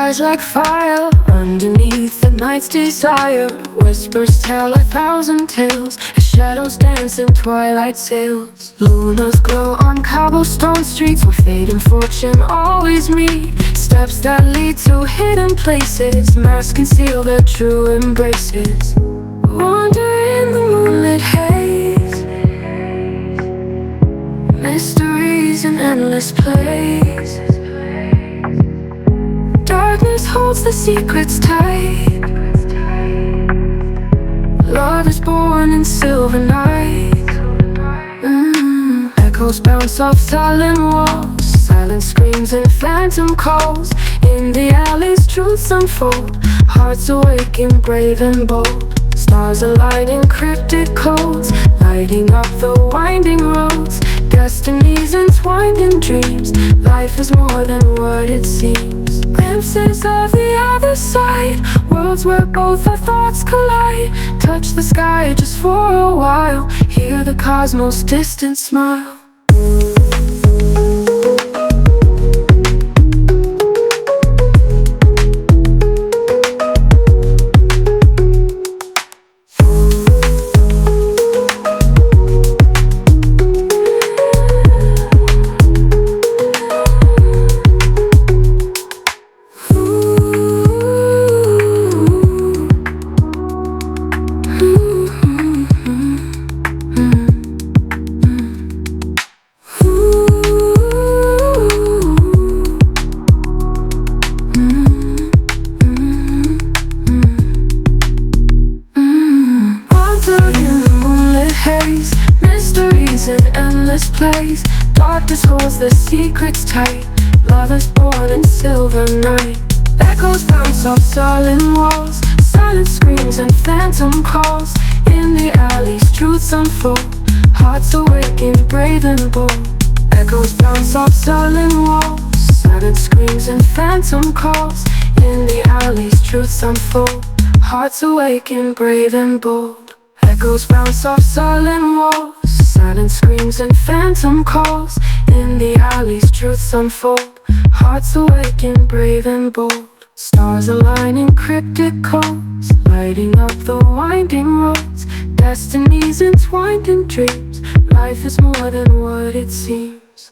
rise like fire underneath the night's desire. Whispers tell 1,000 tales as shadows dance in twilight sails. Lunas glow on cobblestone streets where fate and fortune always meet. Steps that lead to hidden places, masks conceal their true embraces. Wander in the moonlit haze, mysteries in endless plays. Darkness holds the secrets tight. Love is born in silver night. Echoes bounce off silent walls, silent screams and phantom calls. In the alleys truths unfold, hearts awaken brave and bold. Stars align in cryptic codes, lighting up the winding roads. Destinies entwined in dreams, life is more than what it seems. Glimpses of the other side, worlds where both our thoughts collide. Touch the sky just for a while, hear the cosmos' distant smile. Mysteries in endless plays. Darkness holds the secrets tight. Love is born in silver night. Echoes bounce off sullen walls, silent screams and phantom calls. In the alleys truths unfold, hearts awaken brave and bold. Echoes bounce off sullen walls, silent screams and phantom calls. In the alleys truths unfold, hearts awaken brave and bold. Echoes bounce off sullen walls, silent screams and phantom calls. In the alleys truths unfold, hearts awaken brave and bold. Stars align in cryptic codes, lighting up the winding roads. Destinies entwined in dreams, life is more than what it seems.